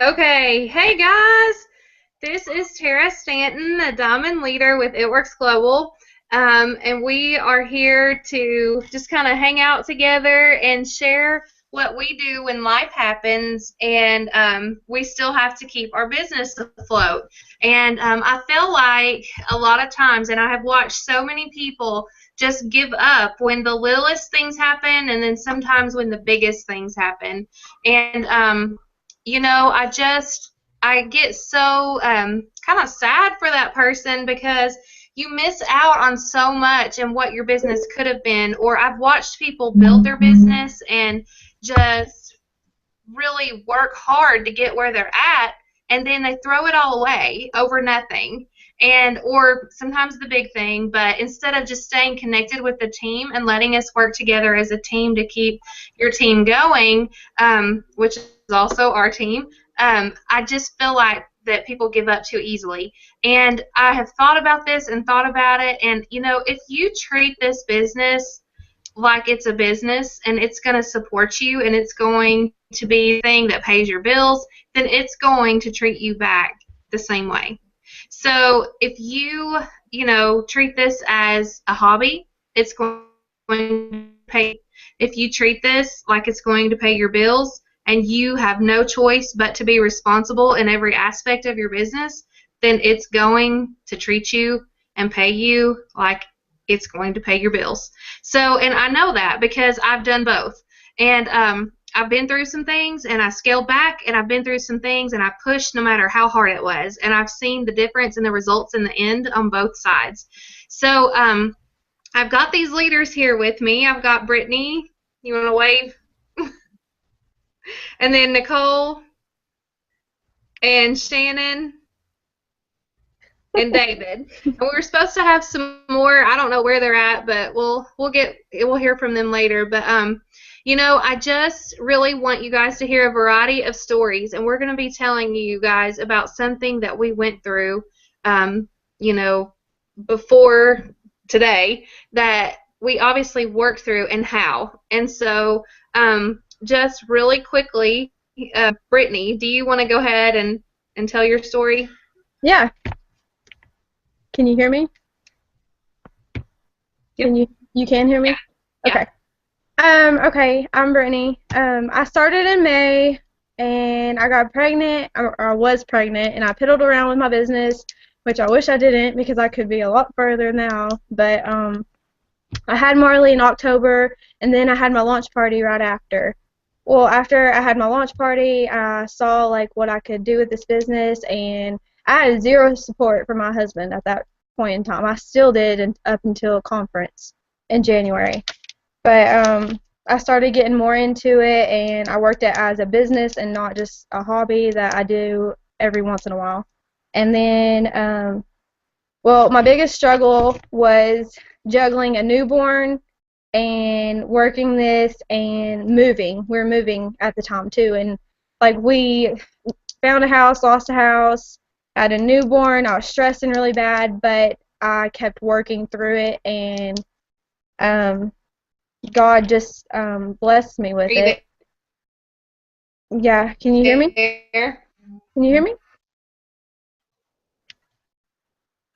Okay, hey guys, this is Tara Stanton, the Diamond Leader with It Works Global, and we are here to just kind of hang out together and share what we do when life happens, and we still have to keep our business afloat. And I feel like a lot of times, and I have watched so many people just give up when the littlest things happen, and then sometimes when the biggest things happen, and I get so kind of sad for that person because you miss out on so much and what your business could have been. Or I've watched people build their business and just really work hard to get where they're at, and then they throw it all away over nothing. And or sometimes the big thing, but instead of just staying connected with the team and letting us work together as a team to keep your team going, which is also our team, I just feel like that people give up too easily. And I have thought about this and thought about it, and if you treat this business like it's a business and it's going to support you and it's going to be a thing that pays your bills, then it's going to treat you back the same way. So if you treat this as a hobby, it's going to pay. If you treat this like it's going to pay your bills and you have no choice but to be responsible in every aspect of your business, then it's going to treat you and pay you like it's going to pay your bills. So, and I know that because I've done both. And I've been through some things and I scaled back, and I've been through some things and I pushed no matter how hard it was. And I've seen the difference in the results in the end on both sides. So I've got these leaders here with me. I've got Brittany. You want to wave? And then Nicole and Shannon and David. And we were supposed to have some more. I don't know where they're at, but we'll hear from them later. But I just really want you guys to hear a variety of stories, and we're going to be telling you guys about something that we went through, you know, before today that we obviously worked through and how. And so, just really quickly, Brittany, do you want to go ahead and tell your story? Yeah. Can you hear me? Yep. You can hear me? Yeah. Okay. Okay, I'm Brittany. I started in May and I got pregnant, or I was pregnant, and I piddled around with my business, which I wish I didn't because I could be a lot further now. But I had Marley in October, and then I had my launch party right after. Well, after I had my launch party, I saw like what I could do with this business, and I had zero support from my husband at that point in time. I still did up until conference in January. But I started getting more into it, and I worked it as a business and not just a hobby that I do every once in a while. And then, well, my biggest struggle was juggling a newborn and working this and moving. We were moving at the time too, and like we found a house, lost a house, had a newborn. I was stressing really bad, but I kept working through it, and God just blessed me with Are you it. Yeah, can you hear me? there? Can you hear me?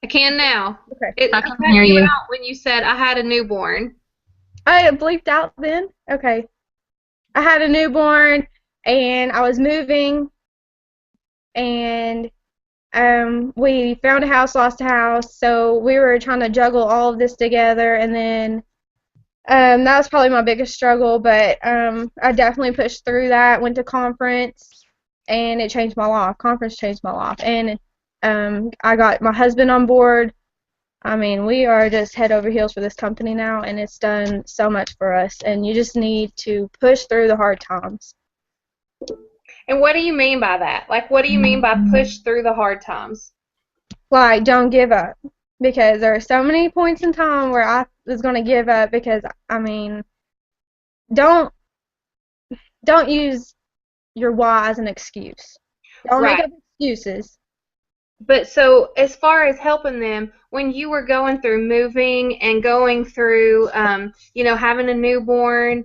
I can now. Okay. I I can cut hear you you. out when you said I had a newborn. I bleeped out then? Okay. I had a newborn, and I was moving, and we found a house, lost a house, so we were trying to juggle all of this together, and then that was probably my biggest struggle, but I definitely pushed through that, went to conference, and it changed my life. Conference changed my life, and I got my husband on board. I mean, we are just head over heels for this company now, and it's done so much for us, and you just need to push through the hard times. And what do you mean by that? Like, what do you mean by push through the hard times? Like, don't give up, because there are so many points in time where I was going to give up because, I mean, don't use your why as an excuse. Don't make Right. up excuses. But so as far as helping them, when you were going through moving and going through, having a newborn,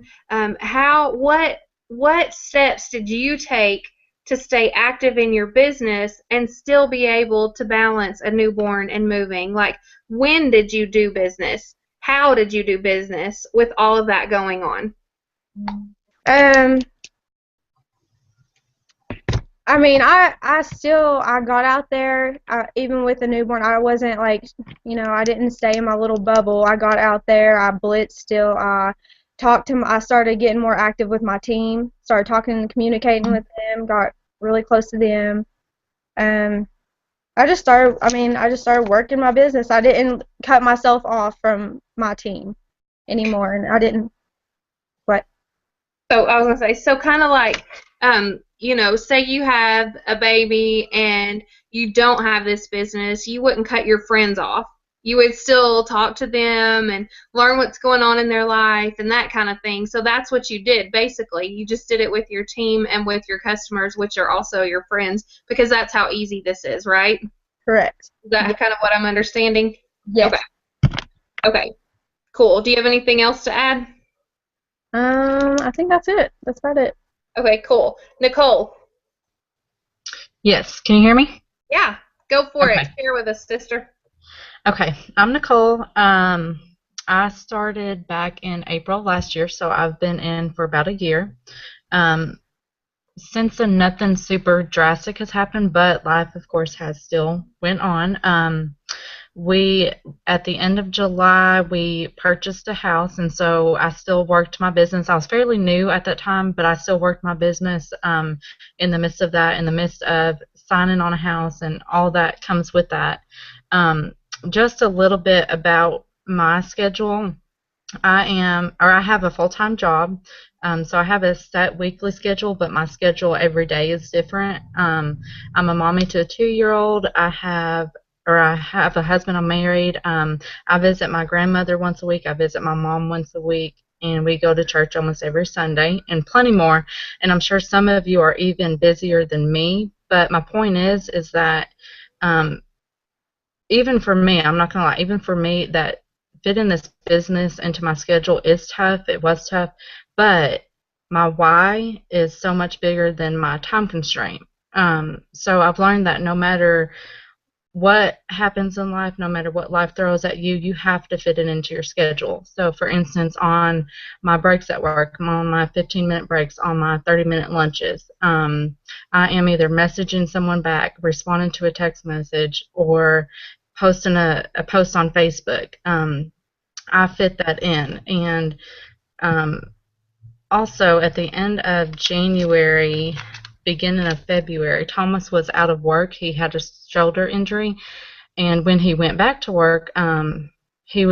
what steps did you take to stay active in your business and still be able to balance a newborn and moving? Like, when did you do business? How did you do business with all of that going on? Um, I mean, I got out there, even with the newborn. I wasn't like, I didn't stay in my little bubble. I got out there. I blitzed still. I started getting more active with my team. Started talking and communicating with them. Got really close to them. Um, I just started working my business. I didn't cut myself off from my team anymore, and I didn't. What? So I was gonna say, so kind of like, say you have a baby and you don't have this business, you wouldn't cut your friends off. You would still talk to them and learn what's going on in their life and that kind of thing. So that's what you did, basically. You just did it with your team and with your customers, which are also your friends, because that's how easy this is, right? Correct. Is that kind of what I'm understanding? Yes. Okay. Okay. Cool. Do you have anything else to add? I think that's it. That's about it. Okay, cool. Nicole. Yes, can you hear me? Yeah, go for Okay. it. Share with us, sister. Okay, I'm Nicole. I started back in April last year, so I've been in for about a year. Since then, nothing super drastic has happened, but life, of course, has still went on. At the end of July, we purchased a house, and so I still worked my business. I was fairly new at that time, but I still worked my business in the midst of that, in the midst of signing on a house and all that comes with that. Just a little bit about my schedule. I have a full-time job, so I have a set weekly schedule, but my schedule every day is different. I'm a mommy to a 2-year-old. I have a husband. I'm married. I visit my grandmother once a week. I visit my mom once a week, and we go to church almost every Sunday, and plenty more. And I'm sure some of you are even busier than me. But my point is that even for me, I'm not gonna lie, even for me, that fitting this business into my schedule is tough. It was tough, but my why is so much bigger than my time constraint. So I've learned that no matter what happens in life, no matter what life throws at you, you have to fit it into your schedule. So, for instance, on my breaks at work, I'm on my 15-minute breaks, on my 30-minute lunches, I am either messaging someone back, responding to a text message, or posting a post on Facebook. I fit that in. And also, at the end of January, beginning of February, Thomas was out of work. He had a shoulder injury, and when he went back to work, he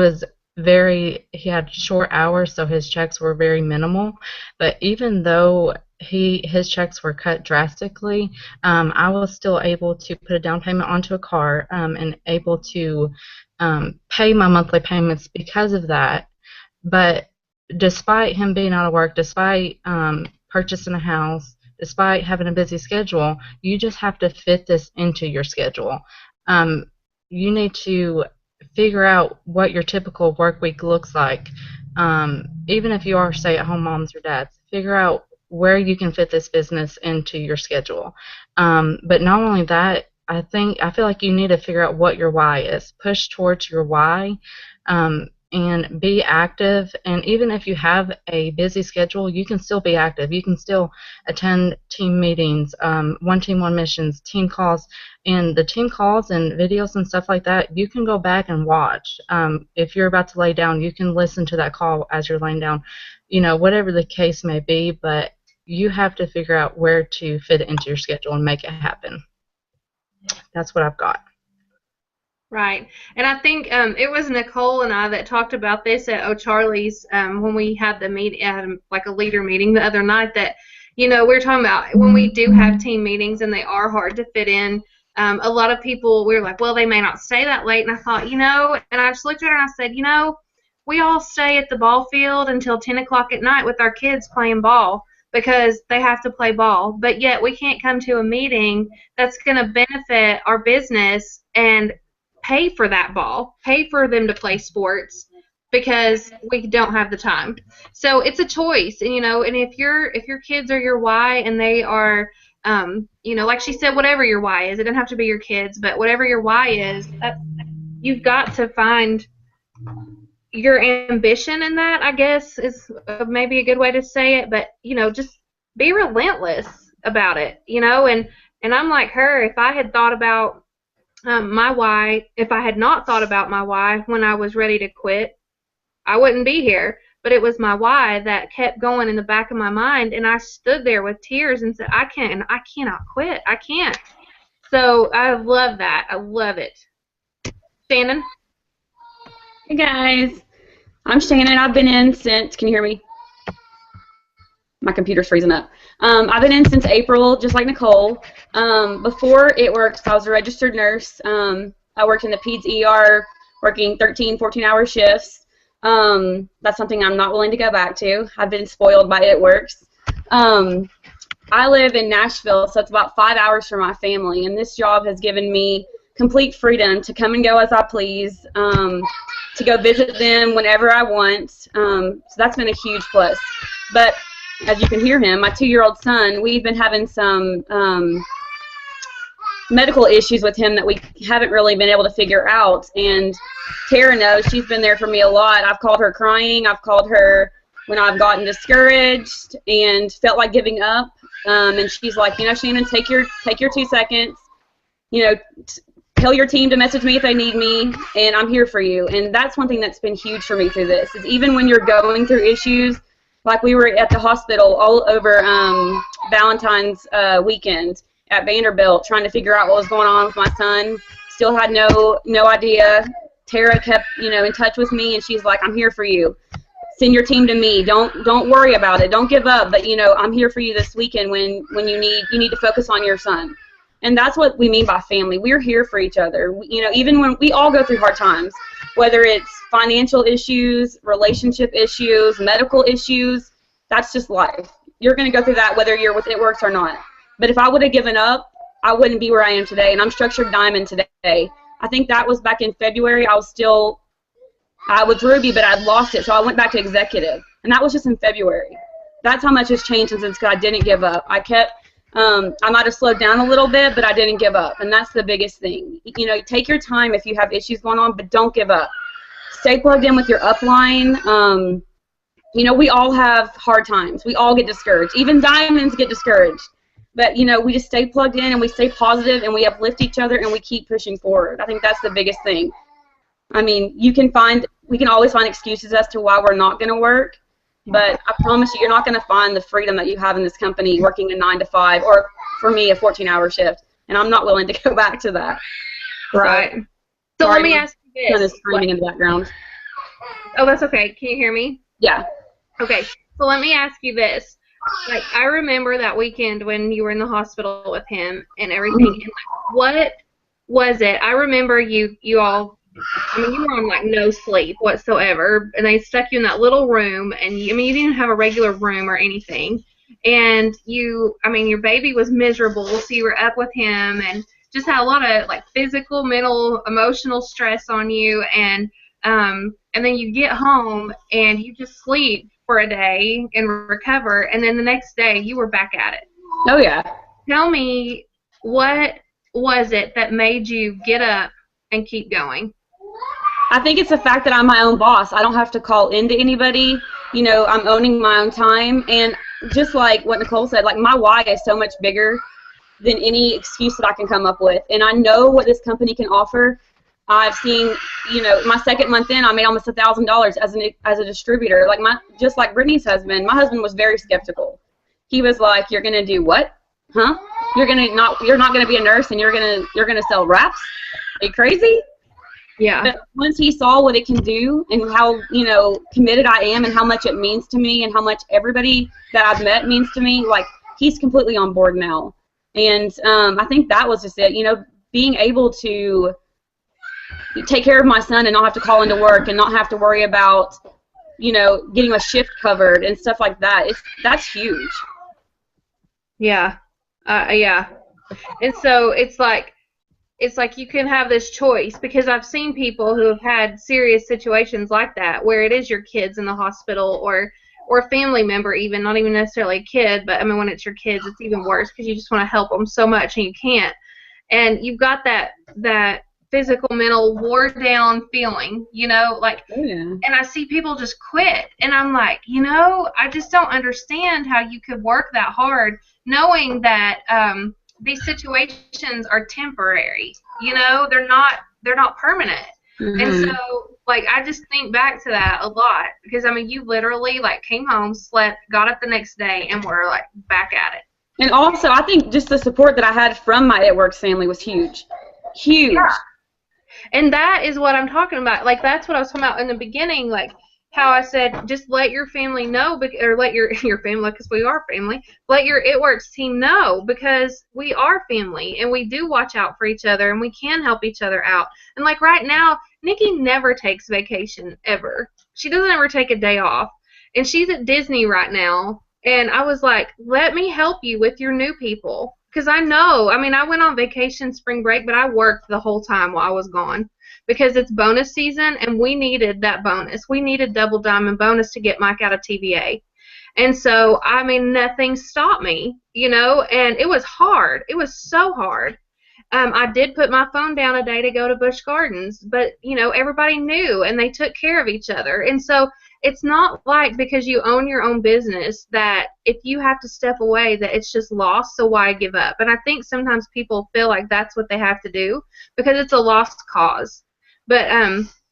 had short hours, so his checks were very minimal. But even though his checks were cut drastically, I was still able to put a down payment onto a car, and able to pay my monthly payments because of that. But despite him being out of work, despite purchasing a house, despite having a busy schedule, you just have to fit this into your schedule. You need to figure out what your typical work week looks like. Even if you are stay-at-home moms or dads, figure out where you can fit this business into your schedule. But not only that, I feel like you need to figure out what your why is. Push towards your why. And be active. And even if you have a busy schedule, you can still be active. You can still attend team meetings, one team, one missions, team calls. And the team calls and videos and stuff like that, you can go back and watch. If you're about to lay down, you can listen to that call as you're laying down, whatever the case may be. But you have to figure out where to fit it into your schedule and make it happen. That's what I've got. Right. And I think it was Nicole and I that talked about this at O'Charlie's when we had the like a leader meeting the other night, that, we were talking about when we do have team meetings and they are hard to fit in. A lot of people, we were like, well, they may not stay that late. And I thought, and I just looked at her and I said, we all stay at the ball field until 10 o'clock at night with our kids playing ball because they have to play ball. But yet we can't come to a meeting that's going to benefit our business and pay for that ball, pay for them to play sports because we don't have the time. So it's a choice, and and if your kids are your why and they are Like she said, whatever your why is, it doesn't have to be your kids, but whatever your why is, you've got to find your ambition in that, I guess, is maybe a good way to say it. But just be relentless about it. And I'm like her. If I had thought about my why, if I had not thought about my why when I was ready to quit, I wouldn't be here. But it was my why that kept going in the back of my mind, and I stood there with tears and said, I cannot quit. I can't. So I love that. I love it. Shannon? Hey guys, I'm Shannon. I've been in since, can you hear me? My computer's freezing up. I've been in since April, just like Nicole. Before it worked, I was a registered nurse. I worked in the peds ER, working 13, 14-hour shifts. That's something I'm not willing to go back to. I've been spoiled by It Works. I live in Nashville, so it's about 5 hours from my family, and this job has given me complete freedom to come and go as I please, to go visit them whenever I want. So that's been a huge plus. But as you can hear him, my 2-year-old son, we've been having some medical issues with him that we haven't really been able to figure out, and Tara knows. She's been there for me a lot. I've called her crying. I've called her when I've gotten discouraged and felt like giving up, and she's like, Shannon, take your 2 seconds, tell your team to message me if they need me, and I'm here for you. And that's one thing that's been huge for me through this, is even when you're going through issues, like we were at the hospital all over Valentine's weekend at Vanderbilt, trying to figure out what was going on with my son. Still had no idea. Tara kept, in touch with me, and she's like, I'm here for you. Send your team to me. Don't worry about it. Don't give up. But I'm here for you this weekend when you need to focus on your son. And that's what we mean by family. We're here for each other. Even when we all go through hard times, whether it's financial issues, relationship issues, medical issues, that's just life. You're going to go through that whether you're with It Works or not. But if I would have given up, I wouldn't be where I am today, and I'm structured diamond today. I think that was back in February. I was Ruby, but I'd lost it, so I went back to executive, and that was just in February. That's how much has changed since I didn't give up. I might have slowed down a little bit, but I didn't give up, and that's the biggest thing. Take your time if you have issues going on, but don't give up. Stay plugged in with your upline. We all have hard times. We all get discouraged. Even diamonds get discouraged. But, we just stay plugged in, and we stay positive, and we uplift each other, and we keep pushing forward. I think that's the biggest thing. I mean, we can always find excuses as to why we're not going to work, but I promise you're not going to find the freedom that you have in this company working a 9 to 5, or for me, a 14-hour shift, and I'm not willing to go back to that. Right. So let me ask you Kind this. of screaming in the background. Oh, that's okay. Can you hear me? Yeah. Okay. So let me ask you this. Like, I remember that weekend when you were in the hospital with him and everything. And what was it? I remember you all, you were on, no sleep whatsoever, and they stuck you in that little room, and you didn't have a regular room or anything. And your baby was miserable, so you were up with him and just had a lot of, physical, mental, emotional stress on you. And then you get home, and you just sleep for a day and recover, and then the next day you were back at it. Oh, yeah. Tell me, what was it that made you get up and keep going? I think it's the fact that I'm my own boss. I don't have to call into anybody. I'm owning my own time. And just like what Nicole said, my why is so much bigger than any excuse that I can come up with. And I know what this company can offer. I've seen, my second month in, I made almost $1,000 as a distributor. Just like Brittany's husband, my husband was very skeptical. He was like, "You're gonna do what? Huh? You're not gonna be a nurse, and you're gonna sell wraps? Are you crazy?" Yeah. But once he saw what it can do and how committed I am and how much it means to me and how much everybody that I've met means to me, he's completely on board now. And I think that was just it. Being able to take care of my son and not have to call into work and not have to worry about, getting a shift covered and stuff like that. That's huge. Yeah. Yeah. And so it's like you can have this choice, because I've seen people who have had serious situations like that, where it is your kids in the hospital, or or a family member even, not even necessarily a kid, but I mean when it's your kids, it's even worse because you just want to help them so much and you can't. And you've got that physical, mental, wore down feeling, you know, like, Oh, yeah. and I see people just quit, and I'm like, you know, I just don't understand how you could work that hard knowing that these situations are temporary. You know, they're not permanent. And Mm-hmm. so, like, I just think back to that a lot because, I mean, you literally, like, came home, slept, got up the next day, and were, like, back at it. And also, I think just the support that I had from my It Works family was huge. Huge. Yeah. And that is what I'm talking about. Like, that's what I was talking about in the beginning, like, how I said, just let your family know, or let your family, because we are family, let your It Works team know, because we are family, and we do watch out for each other, and we can help each other out. And, like, right now, Nikki never takes vacation, ever. She doesn't ever take a day off. And she's at Disney right now, and I was like, let me help you with your new people. Because I know, I mean, I went on vacation spring break, but I worked the whole time while I was gone because it's bonus season, and we needed that bonus. We needed double diamond bonus to get Mike out of TVA. And so, I mean, nothing stopped me, you know, and it was hard. It was so hard. I did put my phone down a day to go to Busch Gardens, but, you know, everybody knew, and they took care of each other. And so it's not like because you own your own business that if you have to step away that it's just lost, so why give up? And I think sometimes people feel like that's what they have to do because it's a lost cause. But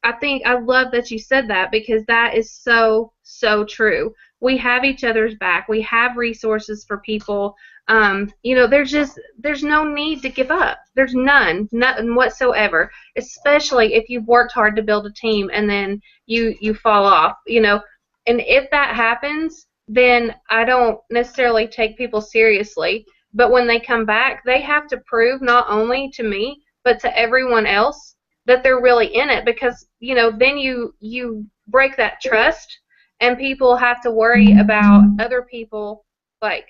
I think I love that you said that because that is so, so true. We have each other's back. We have resources for people. You know, there's no need to give up. There's none whatsoever, especially if you've worked hard to build a team and then you fall off, you know. And if that happens, then I don't necessarily take people seriously. But when they come back, they have to prove not only to me, but to everyone else that they're really in it because, you know, then you break that trust and people have to worry about other people like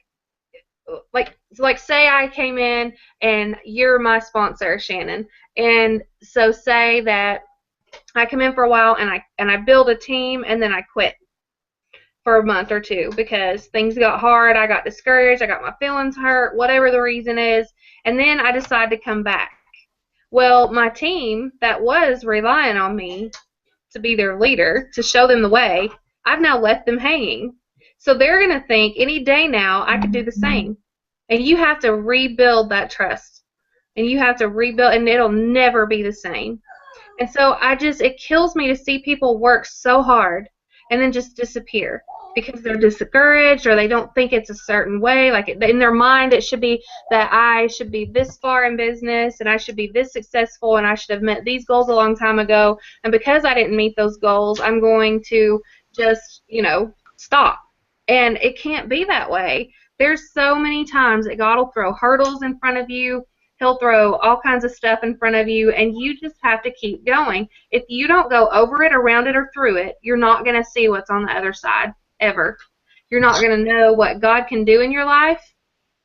say I came in and you're my sponsor, Shannon, and so say that I come in for a while and I build a team and then I quit for a month or two because things got hard, I got discouraged, I got my feelings hurt, whatever the reason is, and then I decide to come back. Well, my team that was relying on me to be their leader, to show them the way, I've now left them hanging. So they're going to think any day now I could do the same. And you have to rebuild that trust. And you have to rebuild, and it'll never be the same. And so it kills me to see people work so hard and then just disappear because they're discouraged or they don't think it's a certain way. Like in their mind it should be that I should be this far in business and I should be this successful and I should have met these goals a long time ago. And because I didn't meet those goals, I'm going to just, you know, stop. And it can't be that way. There's so many times that God will throw hurdles in front of you. He'll throw all kinds of stuff in front of you, and you just have to keep going. If you don't go over it, around it, or through it, you're not going to see what's on the other side, ever. You're not going to know what God can do in your life.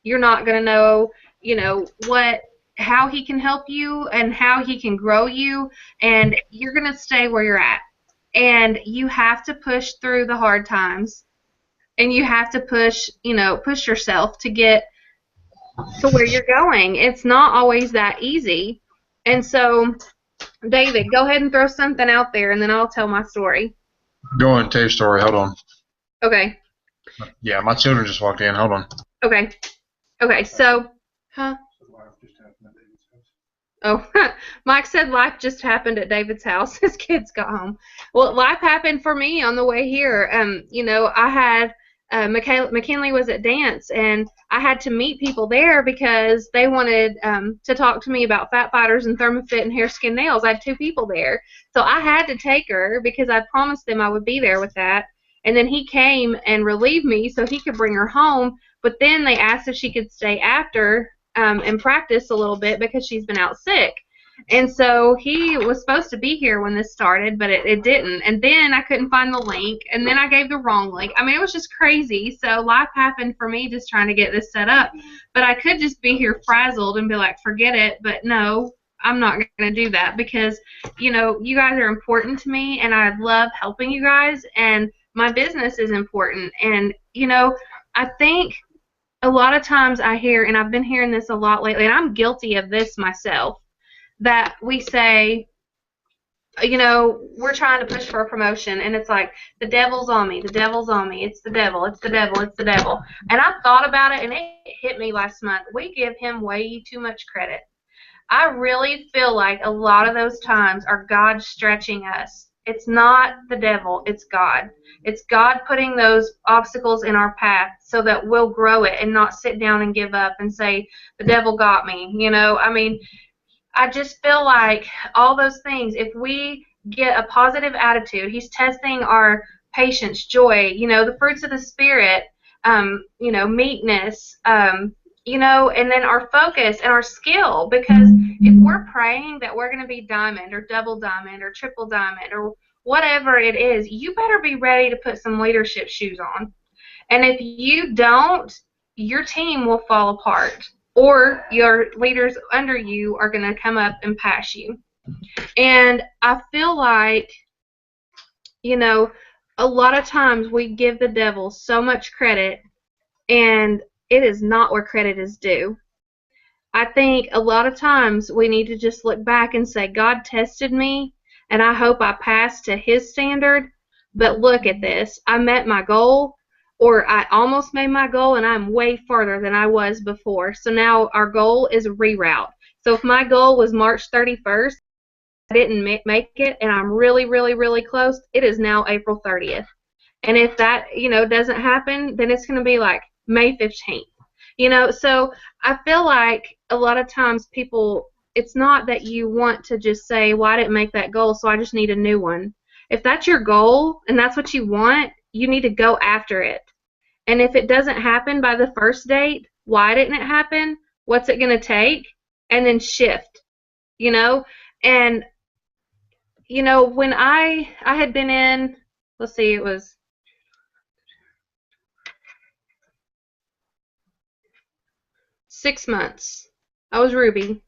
You're not going to know, you know, how He can help you and how He can grow you, and you're going to stay where you're at. And you have to push through the hard times, and you have to push yourself to get to where you're going. It's not always that easy. And so, David, go ahead and throw something out there, and then I'll tell my story. Go ahead and tell your story. Hold on. Okay. Yeah, my children just walked in. Hold on. Okay. Okay, so, Oh, Mike said life just happened at David's house. His kids got home. Well, life happened for me on the way here. You know, I had McKinley was at dance, and I had to meet people there because they wanted to talk to me about Fat Fighters and ThermoFit and Hair, Skin, Nails. I had 2 people there, so I had to take her because I promised them I would be there with that. And then he came and relieved me so he could bring her home. But then they asked if she could stay after and practice a little bit because she's been out sick. And so he was supposed to be here when this started, but it didn't. And then I couldn't find the link, and then I gave the wrong link. I mean, it was just crazy. So life happened for me just trying to get this set up. But I could just be here frazzled and be like, forget it. But no, I'm not going to do that because, you know, you guys are important to me, and I love helping you guys. And my business is important. And, you know, I think a lot of times I hear, and I've been hearing this a lot lately, and I'm guilty of this myself, that we say, you know, we're trying to push for a promotion, and it's like, the devil's on me, the devil's on me, it's the devil, it's the devil, it's the devil. And I thought about it, and it hit me last month. We give him way too much credit. I really feel like a lot of those times are God stretching us. It's not the devil, it's God. It's God putting those obstacles in our path so that we'll grow it and not sit down and give up and say, the devil got me. You know, I mean, I just feel like all those things, if we get a positive attitude, he's testing our patience, joy, you know, the fruits of the Spirit, you know, meekness, you know, and then our focus and our skill. Because if we're praying that we're going to be diamond or double diamond or triple diamond or whatever it is, you better be ready to put some leadership shoes on. And if you don't, your team will fall apart, or your leaders under you are going to come up and pass you. And I feel like, you know, a lot of times we give the devil so much credit, and it is not where credit is due. I think a lot of times we need to just look back and say, God tested me, and I hope I passed to his standard, but look at this. I met my goal, or I almost made my goal, and I'm way farther than I was before. So now our goal is reroute. So if my goal was March 31st, I didn't make it, and I'm really, really, really close, it is now April 30th. And if that, you know, doesn't happen, then it's going to be like May 15th. You know, so I feel like a lot of times people, it's not that you want to just say, well, I didn't make that goal, so I just need a new one. If that's your goal and that's what you want, you need to go after it. And if it doesn't happen by the first date, why didn't it happen? What's it going to take? And then shift, you know? And, you know, when I had been in, let's see, it was 6 months. I was Ruby.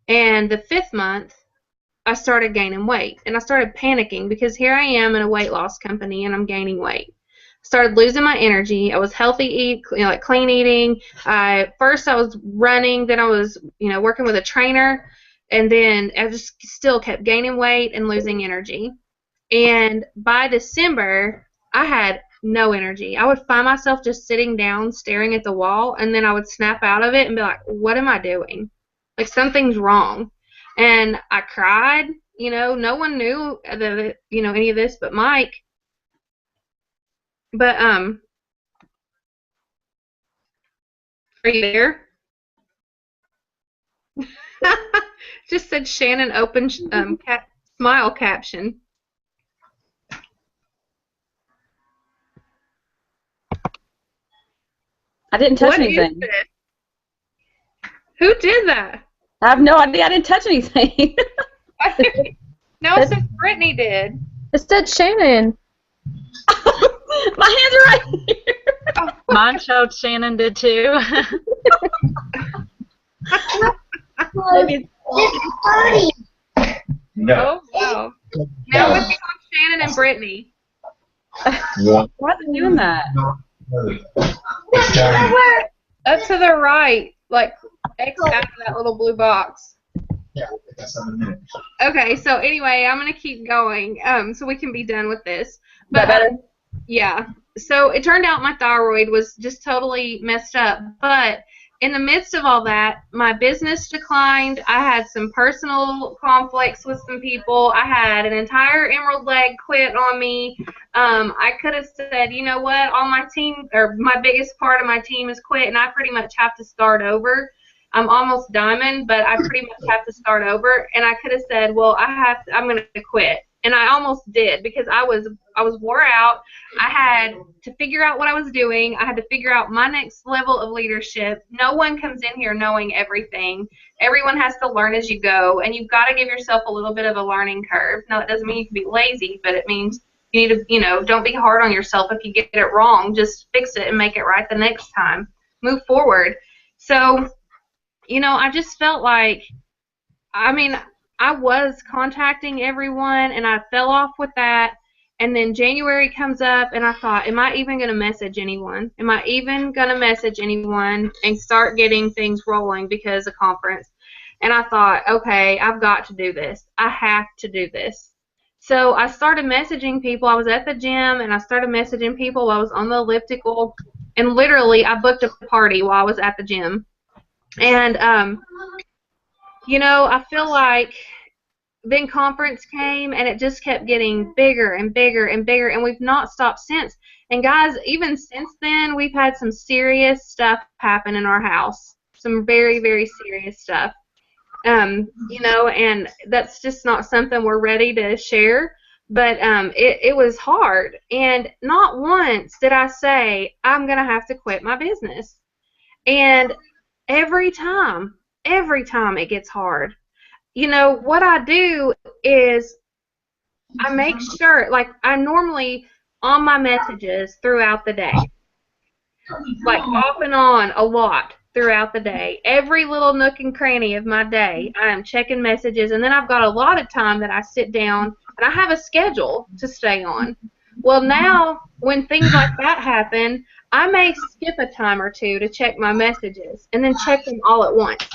And the 5th month, I started gaining weight. And I started panicking because here I am in a weight loss company and I'm gaining weight. Started losing my energy. I was healthy, you know, like clean eating. First I was running, then I was, you know, working with a trainer, and then I just still kept gaining weight and losing energy. And by December, I had no energy. I would find myself just sitting down, staring at the wall, and then I would snap out of it and be like, what am I doing? Like, something's wrong. And I cried. You know, no one knew that, you know, any of this but Mike. But, are you there? Just said Shannon open smile caption. I didn't touch What anything. is this? Who did that? I have no idea. I didn't touch anything. No, it says Brittany did. It said Shannon. My hands are right here. Oh. Mine showed Shannon did too. No. Oh, wow. Now it's on Shannon and Brittany. One. Why are they doing that? Up to the right, like X out of that little blue box. Yeah, that's 7 minutes. Okay, so anyway, I'm going to keep going so we can be done with this. But better? Yeah. So it turned out my thyroid was just totally messed up. But in the midst of all that, my business declined. I had some personal conflicts with some people. I had an entire Emerald leg quit on me. I could have said, you know what, all my team, or my biggest part of my team is quit, and I pretty much have to start over. I'm almost diamond, but I pretty much have to start over. And I could have said, well, I'm going to quit. And I almost did, because I was wore out. I had to figure out what I was doing. I had to figure out my next level of leadership. No one comes in here knowing everything. Everyone has to learn as you go, and you've got to give yourself a little bit of a learning curve. Now, it doesn't mean you can be lazy, but it means you need to, you know, don't be hard on yourself if you get it wrong. Just fix it and make it right the next time. Move forward. So, you know, I just felt like, I mean, I was contacting everyone, and I fell off with that. And then January comes up, and I thought, am I even going to message anyone? Am I even going to message anyone and start getting things rolling because of conference? And I thought, okay, I've got to do this. I have to do this. So I started messaging people. I was at the gym, and I started messaging people while I was on the elliptical. And literally, I booked a party while I was at the gym. And, you know, I feel like then conference came, and it just kept getting bigger and bigger and bigger, and we've not stopped since. And guys, even since then, we've had some serious stuff happen in our house. Some very, very serious stuff. You know, and that's just not something we're ready to share. But it was hard. And not once did I say, I'm going to have to quit my business. And every time it gets hard, you know, what I do is I make sure, like, I normally, on my messages throughout the day, like off and on a lot throughout the day, every little nook and cranny of my day, I am checking messages, and then I've got a lot of time that I sit down, and I have a schedule to stay on. Well, now, when things like that happen, I may skip a time or two to check my messages, and then check them all at once,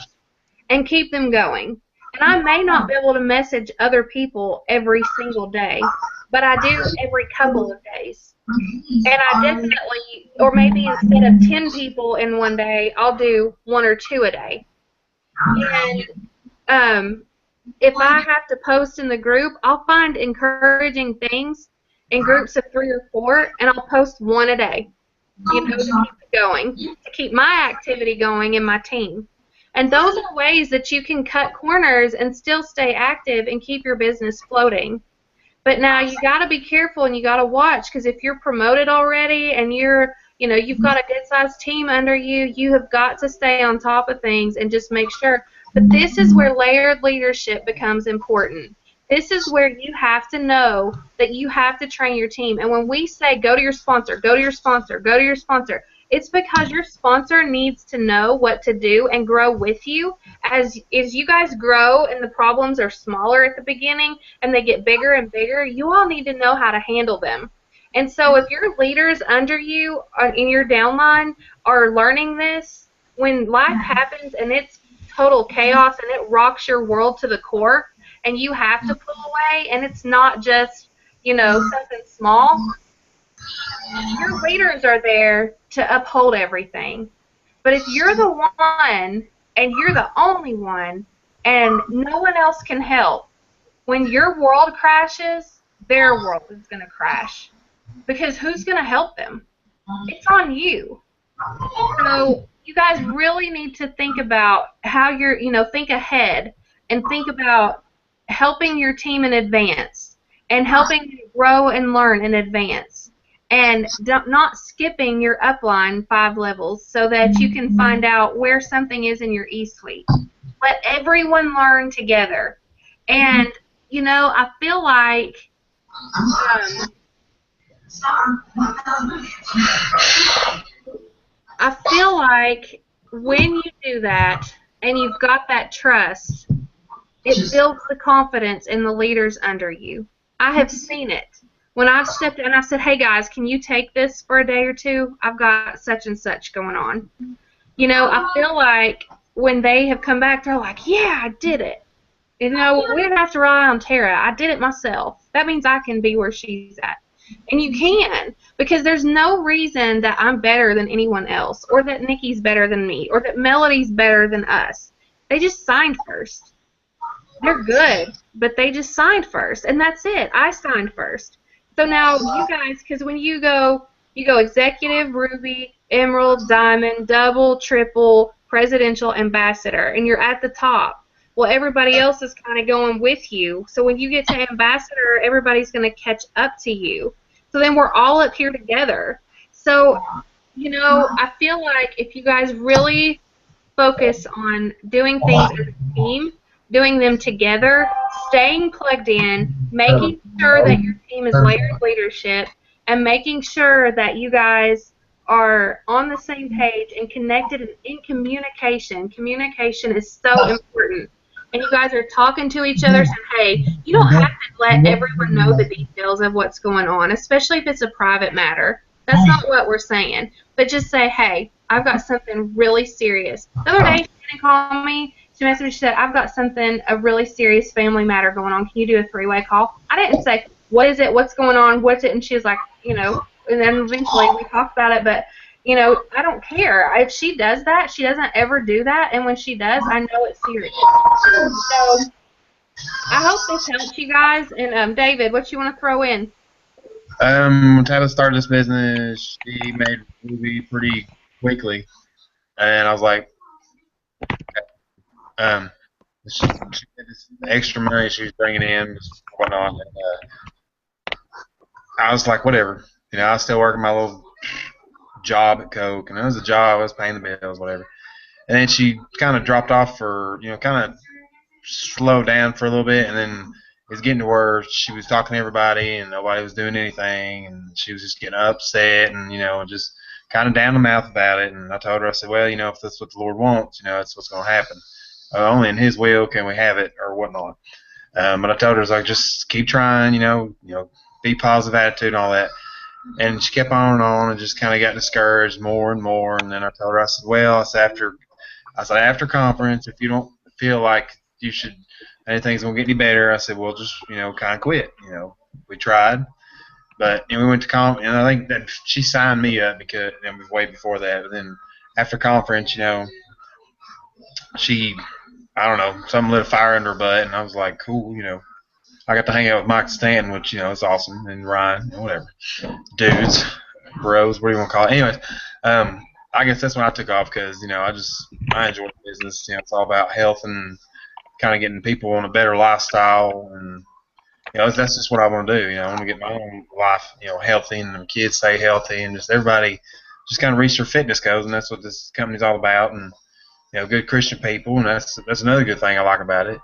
and keep them going. And I may not be able to message other people every single day, but I do every couple of days. And I definitely, or maybe instead of 10 people in one day, I'll do 1 or 2 a day. And if I have to post in the group, I'll find encouraging things in groups of 3 or 4, and I'll post 1 a day, you know, to keep it going, to keep my activity going in my team. And those are ways that you can cut corners and still stay active and keep your business floating. But now you got to be careful, and you got to watch, because if you're promoted already and you've got a good-sized team under you, you have got to stay on top of things and just make sure. But this is where layered leadership becomes important. This is where you have to know that you have to train your team. And when we say go to your sponsor, go to your sponsor, go to your sponsor, it's because your sponsor needs to know what to do and grow with you. As you guys grow and the problems are smaller at the beginning and they get bigger and bigger, you all need to know how to handle them. And so if your leaders under you in your downline are learning this, when life happens and it's total chaos and it rocks your world to the core and you have to pull away, and it's not just, something small, your leaders are there to uphold everything. But if you're the one and you're the only one and no one else can help, when your world crashes, their world is going to crash. Because who's going to help them? It's on you. So you guys really need to think about how you're, think ahead and think about helping your team in advance and helping you grow and learn in advance. And not skipping your upline 5 levels so that you can find out where something is in your E-suite. Let everyone learn together. And, I feel like when you do that and you've got that trust, it builds the confidence in the leaders under you. I have seen it. When I stepped in, I said, hey, guys, can you take this for a day or 2? I've got such and such going on. I feel like when they have come back, they're like, yeah, I did it. We didn't have to rely on Tara. I did it myself. That means I can be where she's at. And you can, because there's no reason that I'm better than anyone else, or that Nikki's better than me, or that Melody's better than us. They just signed first. They're good, but they just signed first, and that's it. I signed first. So now you guys, because when you go executive, ruby, emerald, diamond, double, triple, presidential, ambassador, and you're at the top. Well, everybody else is kind of going with you. So when you get to ambassador, everybody's going to catch up to you. So then we're all up here together. So, I feel like if you guys really focus on doing things as a team, doing them together, staying plugged in, making sure that your team is layered leadership, and making sure that you guys are on the same page and connected in communication. Communication is so important. and you guys are talking to each other, saying, hey, you don't have to let everyone know the details of what's going on, especially if it's a private matter. That's not what we're saying. But just say, hey, I've got something really serious. The other day, Shannon called me. She messaged me. She said, I've got a really serious family matter going on. Can you do a three-way call? I didn't say, what is it? What's going on? What's it? And she was like, and then eventually we talked about it. But, I don't care. If she does that, she doesn't ever do that. And when she does, I know it's serious. So I hope this helps you guys. And, David, what you want to throw in? When Tyler started this business, she made a movie pretty quickly, and I was like, she had this extra money she was bringing in, just whatnot, and I was like, whatever, I was still working my little job at Coke, and it was a job, I was paying the bills, whatever, and then she kind of dropped off for, kind of slowed down for a little bit, and then it was getting to where she was talking to everybody and nobody was doing anything, and she was just getting upset and, just kind of down the mouth about it. And I told her, I said, well, if that's what the Lord wants, that's what's going to happen. Only in His will can we have it or whatnot. But I told her, I was like, just keep trying, be positive attitude and all that. And she kept on and just kind of got discouraged more and more. And then I told her, I said, well, after conference, if you don't feel like you should, anything's gonna get any better, I said, well, just kind of quit. We tried, but we went to and I think that she signed me up because it was way before that. But then after conference, she, I don't know, something lit a fire under her butt, and I was like, cool, I got to hang out with Mike Stanton, which is awesome, and Ryan, whatever, dudes, bros, what do you want to call it? Anyways, I guess that's when I took off because I enjoy the business. It's all about health and kind of getting people on a better lifestyle, and that's just what I want to do. I want to get my own life, healthy, and the kids stay healthy, and just everybody just kind of reach their fitness goals, and that's what this company's all about. And good Christian people, and that's another good thing I like about it.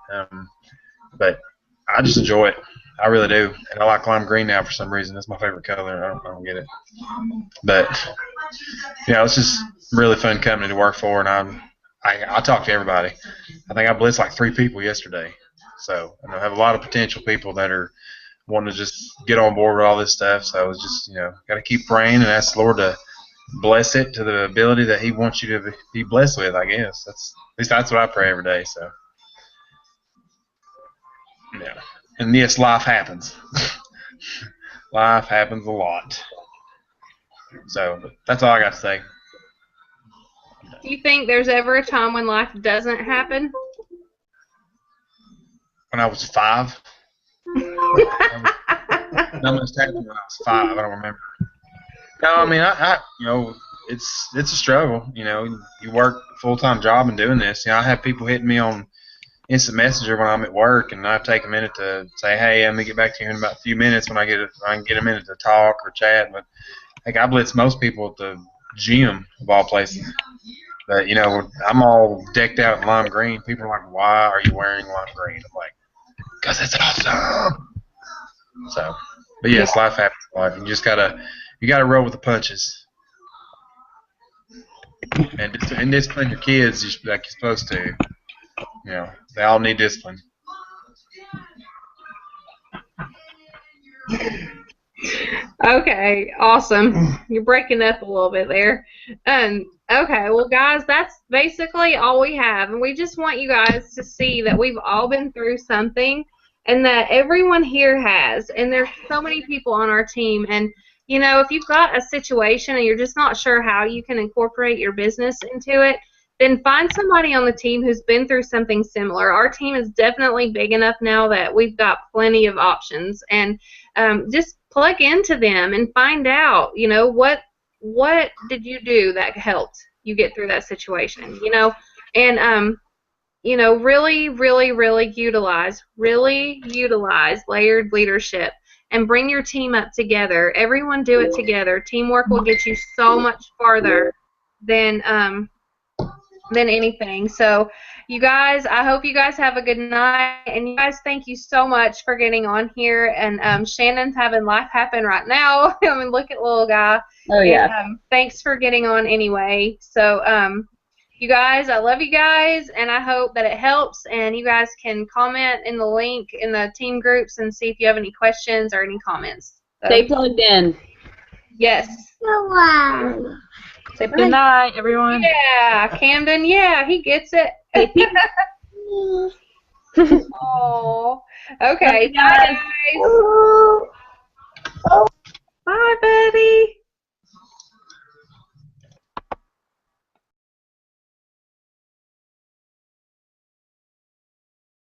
But I just enjoy it. I really do, and I like lime green now for some reason. That's my favorite color. I don't get it, but it's just a really fun company to work for, and I talk to everybody. I think I blitzed like 3 people yesterday. So I have a lot of potential people that are wanting to just get on board with all this stuff. So it's just, got to keep praying and ask the Lord to bless it to the ability that He wants you to be blessed with, I guess. At least that's what I pray every day. So, yeah. And yes, life happens. Life happens a lot. So that's all I got to say. Do you think there's ever a time when life doesn't happen? When I was 5. That must happen when I was 5. I don't remember. No, I mean, I it's a struggle. You work a full-time job and doing this. I have people hitting me on instant messenger when I'm at work, and I take a minute to say, hey, I'm gonna get back to you in about a few minutes when I can get a minute to talk or chat. But I blitz most people at the gym of all places. But I'm all decked out in lime green. People are like, why are you wearing lime green? I'm like, because it's awesome. So, but yes, life happens in life. You just gotta roll with the punches, and discipline your kids like you're supposed to. They all need discipline. Okay, awesome. You're breaking up a little bit there. Okay, well, guys, that's basically all we have, and we just want you guys to see that we've all been through something, and that everyone here has, and there's so many people on our team, and if you've got a situation and you're just not sure how you can incorporate your business into it, then find somebody on the team who's been through something similar. Our team is definitely big enough now that we've got plenty of options, and just plug into them and find out, what did you do that helped you get through that situation, and really, really, really utilize layered leadership and bring your team up together. Everyone do it together. Teamwork will get you so much farther than anything. So, you guys, I hope you guys have a good night. And you guys, thank you so much for getting on here. And Shannon's having life happen right now. Look at little guy. Oh, yeah. And, thanks for getting on anyway. So, you guys, I love you guys, and I hope that it helps. And you guys can comment in the link in the team groups and see if you have any questions or any comments. So, Stay plugged in. yes. Say good night, everyone. Yeah, Camden. Yeah, he gets it. Oh. Okay. Bye, guys.